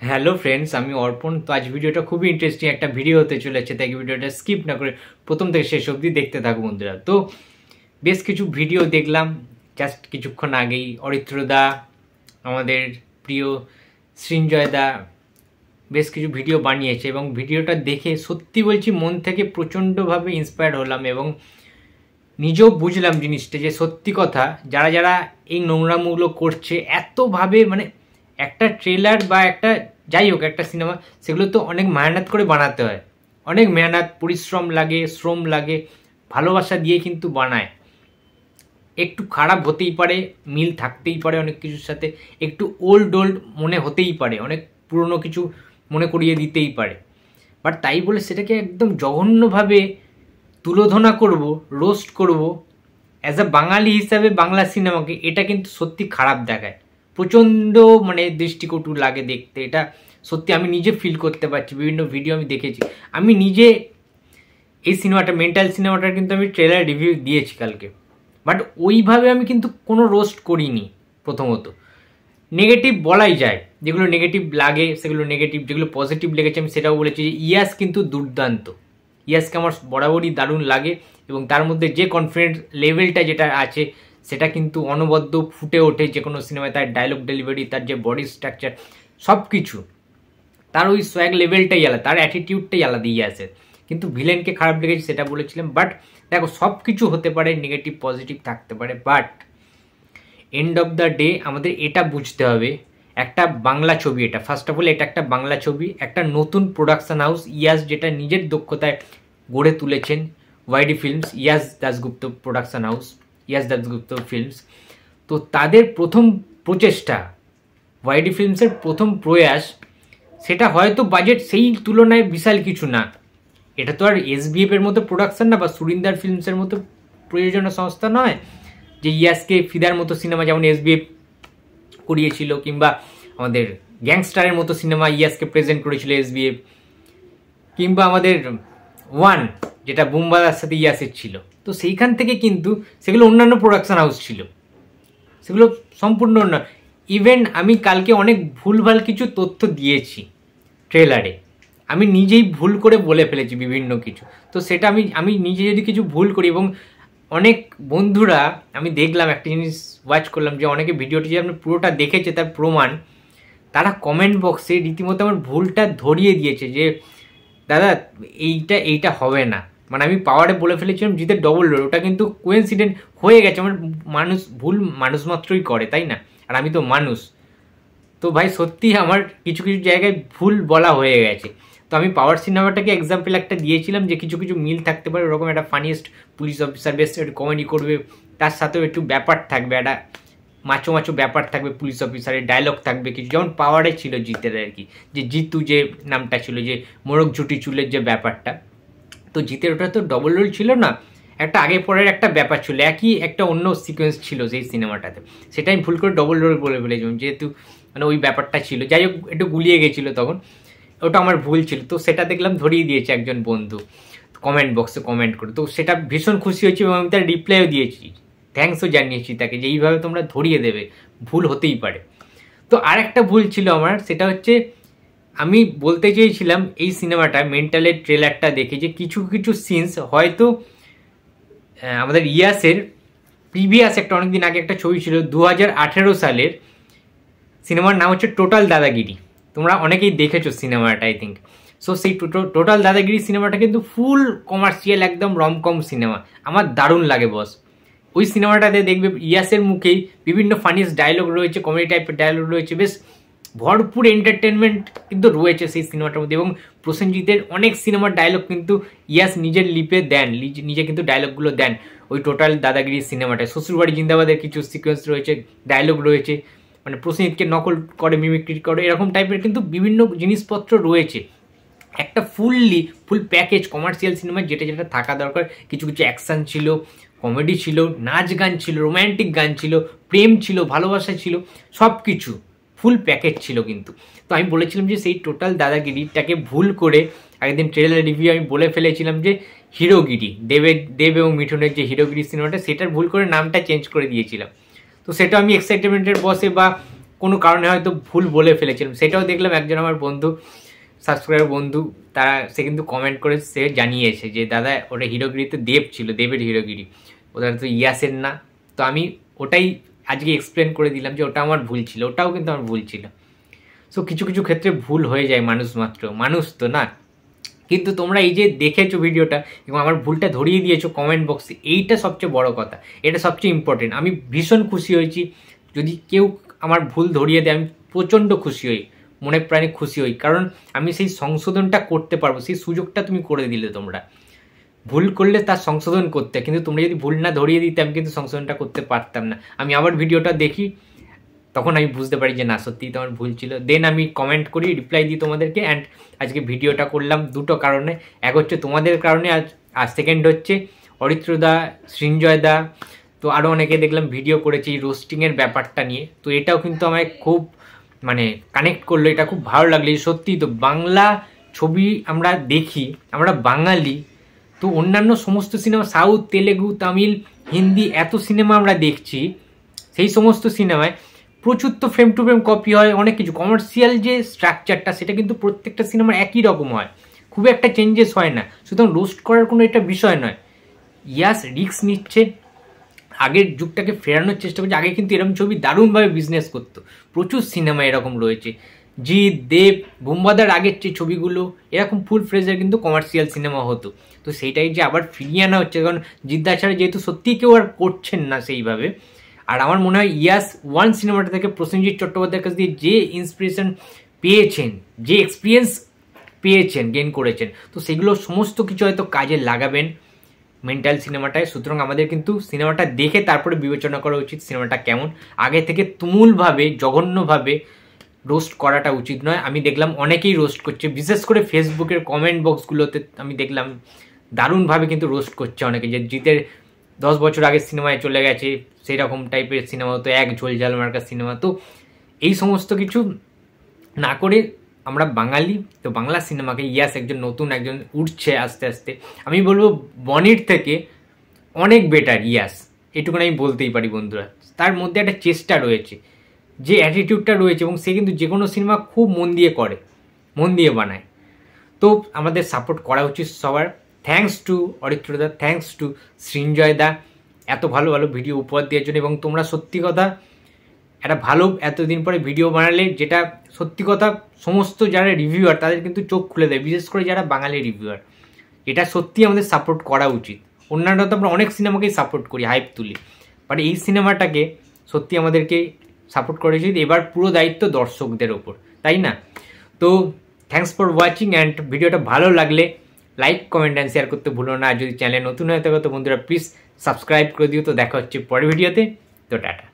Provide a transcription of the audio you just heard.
Hello friends, আমি অর্পণ। তো আজ ভিডিওটা খুবই ইন্টারেস্টিং একটা ভিডিও হতে চলেছে, তাই ভিডিওটা স্কিপ না করে প্রথম থেকে শেষ অবধি দেখতে থাকো বন্ধুরা। তো বেশ কিছু ভিডিও দেখলাম জাস্ট কিছুক্ষণ আগেই। অরিত্রদা, আমাদের প্রিয় সৃঞ্জয়দা বেশ কিছু ভিডিও বানিয়েছে এবং ভিডিওটা দেখে সত্যি বলছি মন থেকে প্রচণ্ডভাবে ইন্সপায়ার্ড হলাম এবং নিজেও বুঝলাম জিনিসটা যে সত্যি কথা, যারা যারা এই নোংরামগুলো করছে এতভাবে, মানে একটা ট্রেলার বা একটা যাই হোক একটা সিনেমা, সেগুলো তো অনেক মেহনত করে বানাতে হয়, অনেক মেহনত পরিশ্রম লাগে, শ্রম লাগে, ভালোবাসা দিয়ে কিন্তু বানায়। একটু খারাপ হতেই পারে, মিল থাকতেই পারে অনেক কিছুর সাথে, একটু ওল্ড মনে হতেই পারে, অনেক পুরনো কিছু মনে করিয়ে দিতেই পারে, বাট তাই বলে সেটাকে একদম জঘন্যভাবে তুলোধনা করব, রোস্ট করব অ্যাজ আ বাঙালি হিসাবে বাংলা সিনেমাকে, এটা কিন্তু সত্যি খারাপ দেখায়, প্রচণ্ড মানে দৃষ্টিকটু লাগে দেখতে। এটা সত্যি আমি নিজে ফিল করতে পারছি, বিভিন্ন ভিডিও আমি দেখেছি। আমি নিজে এই সিনেমাটা, মেন্টাল সিনেমাটার কিন্তু আমি ট্রেলার রিভিউ দিয়েছি কালকে, বাট ওইভাবে আমি কিন্তু কোনো রোস্ট করিনি। প্রথমত নেগেটিভ বলাই যায়, যেগুলো নেগেটিভ লাগে সেগুলো নেগেটিভ, যেগুলো পজিটিভ লেগেছে আমি সেটাও বলেছি যে ইয়াস কিন্তু দুর্দান্ত, ইয়াসকে আমার বরাবরই দারুণ লাগে এবং তার মধ্যে যে কনফিডেন্স লেভেলটা যেটা আছে সেটা কিন্তু অনবদ্য ফুটে ওঠে যে কোনো সিনেমায়। তার ডায়লগ ডেলিভারি, তার যে বডি স্ট্রাকচার, সব কিছু, তার ওই সোয়াগ লেভেলটাই আলাদা, তার অ্যাটিটিউডটাই আলাদা ইয়াসের। কিন্তু ভিলেনকে খারাপ লেগেছে সেটা বলেছিলাম, বাট দেখো সব কিছু হতে পারে, নেগেটিভ পজিটিভ থাকতে পারে, but end of the day আমাদের এটা বুঝতে হবে, একটা বাংলা ছবি, এটা ফার্স্ট অফ অল এটা একটা বাংলা ছবি, একটা নতুন প্রোডাকশন হাউস ইয়াস যেটা নিজের দক্ষতায় গড়ে তুলেছেন, ওয়াইডি ফিল্মস, ইয়াস দাশগুপ্ত প্রোডাকশন হাউস, ইয়াস দাশগুপ্ত ফিল্মস। তো তাদের প্রথম প্রচেষ্টা, ওয়াইডি ফিল্মসের প্রথম প্রয়াস, সেটা হয়তো বাজেট সেই তুলনায় বিশাল কিছু না। এটা তো আর এসবিএফ এর মতো প্রোডাকশন না, বা সুরিন্দার ফিল্মসের মতো প্রয়োজনীয় সংস্থা নয় যে ইয়াসকে ফিদার মতো সিনেমা যেমন এসবিএফ করিয়েছিল, কিংবা আমাদের গ্যাংস্টারের মতো সিনেমা ইয়াসকে প্রেজেন্ট করেছিল এসবিএফ, কিংবা আমাদের ওয়ান যেটা বুমবাদার সাথে ইয়াসের ছিল। তো সেইখান থেকে কিন্তু সেগুলো অন্যান্য প্রোডাকশন হাউস ছিল, সেগুলো সম্পূর্ণ অন্য। ইভেন আমি কালকে অনেক ভুলভাল কিছু তথ্য দিয়েছি ট্রেলারে, আমি নিজেই ভুল করে বলে ফেলেছি বিভিন্ন কিছু। তো সেটা আমি নিজে যদি কিছু ভুল করি, এবং অনেক বন্ধুরা, আমি দেখলাম একটা জিনিস ওয়াচ করলাম যে অনেকে ভিডিওটি যে আপনি পুরোটা দেখেছে তার প্রমাণ, তারা কমেন্ট বক্সে রীতিমতো আমার ভুলটা ধরিয়ে দিয়েছে যে দাদা এইটা হবে না। মানে আমি পাওয়ারে বলে ফেলেছিলাম জিতের ডবল রোল, ওটা কিন্তু কোইন্সিডেন্ট হয়ে গেছে। আমার ভুল মানুষ মাত্রই করে, তাই না? আর আমি তো মানুষ। তো ভাই সত্যি আমার কিছু কিছু জায়গায় ভুল বলা হয়ে গেছে। তো আমি পাওয়ার সিনেমাটাকে এক্সাম্পল একটা দিয়েছিলাম যে কিছু কিছু মিল থাকতে পারে, ওরকম একটা ফানিয়েস্ট পুলিশ অফিসার বেশ একটু কমেডি করবে, তার সাথেও একটু ব্যাপার থাকবে, একটা মাচো মাচো ব্যাপার থাকবে, পুলিশ অফিসারের ডায়লগ থাকবে কিছু, যেমন পাওয়ারে ছিল জিতের আর কি, যে জিতু যে নামটা ছিল, যে মোরগ ঝুটি চুলের যে ব্যাপারটা। তো জিতের ওটা তো ডবল রোল ছিল না, একটা আগে পরের একটা ব্যাপার ছিল, একই একটা অন্য সিকোয়েন্স ছিল সেই সিনেমাটাতে, সেটা আমি ভুল করে ডবল রোল বলে ফেলেছিলাম, যেহেতু মানে ওই ব্যাপারটা ছিল, যাই হোক একটু গুলিয়ে গেছিলো তখন, ওটা আমার ভুল ছিল। তো সেটা দেখলাম ধরিয়ে দিয়েছে একজন বন্ধু কমেন্ট বক্সে কমেন্ট করে, তো সেটা ভীষণ খুশি হয়েছি এবং আমি তার রিপ্লাইও দিয়েছি, থ্যাঙ্কসও জানিয়েছি তাকে যে এইভাবে তোমরা ধরিয়ে দেবে, ভুল হতেই পারে। তো আর একটা ভুল ছিল আমার, সেটা হচ্ছে আমি বলতে চেয়েছিলাম এই সিনেমাটা মেন্টালের ট্রেলারটা দেখে যে কিছু কিছু সিনস হয়তো আমাদের ইয়াসের প্রিভিয়াস একটা অনেকদিন আগে একটা ছবি ছিল 2018 সালের, সিনেমার নাম হচ্ছে টোটাল দাদাগিরি, তোমরা অনেকেই দেখেছো সিনেমাটা আই থিঙ্ক। সো সেই টোটাল দাদাগিরি সিনেমাটা কিন্তু ফুল কমার্শিয়াল একদম রমকম সিনেমা, আমার দারুণ লাগে বস। ওই সিনেমাটাতে দেখবে ইয়াসের মুখেই বিভিন্ন ফানিস ডায়লগ রয়েছে, কমেডি টাইপের ডায়লগ রয়েছে, বেশ ভরপুর এন্টারটেনমেন্ট কিন্তু রয়েছে সেই সিনেমাটার মধ্যে। এবং প্রসেনজিতের অনেক সিনেমার ডায়লগ কিন্তু ইয়াস নিজের লিপে দেন, নিজে কিন্তু ডায়লগগুলো দেন ওই টোটাল দাদাগিরি সিনেমাটায়। শ্বশুরবাড়ি জিন্দাবাদের কিছু সিকোয়েন্স রয়েছে, ডায়লগ রয়েছে, মানে প্রসেনজিৎকে নকল করে, মিমিক্রি করে, এরকম টাইপের কিন্তু বিভিন্ন জিনিসপত্র রয়েছে। একটা ফুল প্যাকেজ কমার্শিয়াল সিনেমা যেটা যেটা থাকা দরকার, কিছু কিছু অ্যাকশান ছিল, কমেডি ছিল, নাচ গান ছিল, রোম্যান্টিক গান ছিল, প্রেম ছিল, ভালোবাসা ছিল, সব কিছু ফুল প্যাকেজ ছিল কিন্তু। তো আমি বলেছিলাম যে সেই টোটাল দাদাগিরিটাকে ভুল করে একদিন ট্রেলার রিভিউ আমি বলে ফেলেছিলাম যে হিরোগিরি, দেব এবং মিঠুনের যে হিরোগিরি সিনেমাটা, সেটার ভুল করে নামটা চেঞ্জ করে দিয়েছিলাম। তো সেটা আমি এক্সাইটমেন্টের বসে বা কোনো কারণে হয়তো ভুল বলে ফেলেছিলাম, সেটাও দেখলাম একজন আমার বন্ধু, সাবস্ক্রাইবার বন্ধু, সে কিন্তু কমেন্ট করে সে জানিয়েছে যে দাদা ওটা হিরোগিরিতে দেব ছিল, দেবের হিরোগিরি, ওটা তো ইয়াসের না। তো আমি ওটাই আজকে এক্সপ্লেন করে দিলাম যে ওটা আমার ভুল ছিল, ওটাও কিন্তু আমার ভুল ছিল। সো কিছু কিছু ক্ষেত্রে ভুল হয়ে যায়, মানুষ তো না। কিন্তু তোমরা এই যে দেখেছো ভিডিওটা এবং আমার ভুলটা ধরিয়ে দিয়েছো কমেন্ট বক্সে, এইটা সবচেয়ে বড় কথা, এটা সবচেয়ে ইম্পর্টেন্ট। আমি ভীষণ খুশি হয়েছি যদি কেউ আমার ভুল ধরিয়ে দেয়, আমি প্রচণ্ড খুশি হই, মনে প্রাণে খুশি হই, কারণ আমি সেই সংশোধনটা করতে পারবো, সেই সুযোগটা তুমি করে দিলে। তোমরা ভুল করলে তার সংশোধন করতে, কিন্তু তোমরা যদি ভুল না ধরিয়ে দিতে আমি কিন্তু সংশোধনটা করতে পারতাম না। আমি আবার ভিডিওটা দেখি, তখন আমি বুঝতে পারি যে না সত্যিই তো আমার ভুল ছিল, দেন আমি কমেন্ট করি, রিপ্লাই দিই তোমাদেরকে। অ্যান্ড আজকে ভিডিওটা করলাম দুটো কারণে, এক হচ্ছে তোমাদের কারণে, আর সেকেন্ড হচ্ছে অরিত্রদা, সৃঞ্জয় দা, তো আরও অনেকে দেখলাম ভিডিও করেছে এই রোস্টিংয়ের ব্যাপারটা নিয়ে। তো এটাও কিন্তু আমায় খুব মানে কানেক্ট করলো, এটা খুব ভালো লাগলো। সত্যি তো বাংলা ছবি আমরা দেখি, আমরা বাঙালি, তো অন্যান্য সমস্ত সিনেমা সাউথ, তেলেগু, তামিল, হিন্দি এত সিনেমা আমরা দেখছি, সেই সমস্ত সিনেমায় প্রচুর তো ফ্রেম টু ফ্রেম কপি হয়, অনেক কিছু কমার্শিয়াল যে স্ট্রাকচারটা সেটা কিন্তু প্রত্যেকটা সিনেমার একই রকম হয়, খুব একটা চেঞ্জেস হয় না। সুতরাং রোস্ট করার কোনো এটা বিষয় নয়। ইয়াস রিস্ক নিচ্ছে, আগের যুগটাকে ফেরানোর চেষ্টা করছে। আগে কিন্তু এরকম ছবি দারুণভাবে বিজনেস করতো, প্রচুর সিনেমা এরকম রয়েছে। জিৎ, দেব, বুম্বাদার আগের যে ছবিগুলো এরকম ফুল ফ্রেজের কিন্তু কমার্শিয়াল সিনেমা হতো। তো সেইটাই যে আবার ফিরিয়ে আনা হচ্ছে, কারণ জিদ্দা ছাড়া যেহেতু সত্যিই কেউ আর করছেন না সেইভাবে। আর আমার মনে হয় ইয়াস ওয়ান সিনেমাটা থেকে প্রসেনজিৎ চট্টোপাধ্যায়ের কাছ দিয়ে যে ইন্সপিরেশন পেয়েছেন, যে এক্সপিরিয়েন্স পেয়েছেন, গেইন করেছেন, তো সেগুলো সমস্ত কিছু হয়তো কাজে লাগাবেন মেন্টাল সিনেমাটায়। সুতরাং আমাদের কিন্তু সিনেমাটা দেখে তারপরে বিবেচনা করা উচিত সিনেমাটা কেমন, আগে থেকে তুমুলভাবে জঘন্যভাবে রোস্ট করাটা উচিত নয়। আমি দেখলাম অনেকেই রোস্ট করছে, বিশেষ করে ফেসবুকের কমেন্ট বক্সগুলোতে আমি দেখলাম দারুণভাবে কিন্তু রোস্ট করছে অনেকে, যে জিতের 10 বছর আগের সিনেমায় চলে গেছে, সেই রকম টাইপের সিনেমা হতো, এক ঝোলঝাল মার্কার সিনেমা। তো এই সমস্ত কিছু না করে আমরা বাঙালি, তো বাংলা সিনেমাকে, ইয়াস একজন নতুন একজন উঠছে আস্তে আস্তে, আমি বলবো বনির থেকে অনেক বেটার ইয়াস, এটুকুন আমি বলতেই পারি বন্ধুরা। তার মধ্যে একটা চেষ্টা রয়েছে, যে অ্যাটিটিউডটা রয়েছে, এবং সে কিন্তু যে কোনো সিনেমা খুব মন দিয়ে করে, মন দিয়ে বানায়। তো আমাদের সাপোর্ট করা উচিত সবার। থ্যাঙ্কস টু অরিত্রদা, থ্যাঙ্কস টু সৃঞ্জয় দা, এত ভালো ভালো ভিডিও উপহার দেওয়ার জন্য। এবং তোমরা সত্যি কথা একটা ভালো এতদিন পরে ভিডিও বানালে, যেটা সত্যি কথা সমস্ত যারা রিভিউয়ার তাদের কিন্তু চোখ খুলে দেয়, বিশেষ করে যারা বাঙালি রিভিউয়ার। এটা সত্যি আমাদের সাপোর্ট করা উচিত। অন্যান্য তো আমরা অনেক সিনেমাকেই সাপোর্ট করি, হাইপ তুলি, বাট এই সিনেমাটাকে সত্যি আমাদেরকে সাপোর্ট করা উচিত। এবার পুরো দায়িত্ব দর্শকদের ওপর, তাই না? তো থ্যাঙ্কস ফর ওয়াচিং, অ্যান্ড ভিডিওটা ভালো লাগলে লাইক, কমেন্ট অ্যান্ড শেয়ার করতে ভুলো না। আর যদি চ্যানেল নতুন হয়ে থাকে তো বন্ধুরা প্লিজ সাবস্ক্রাইব করে দিও। তো দেখা হচ্ছে পরের ভিডিওতে, তো টাটা।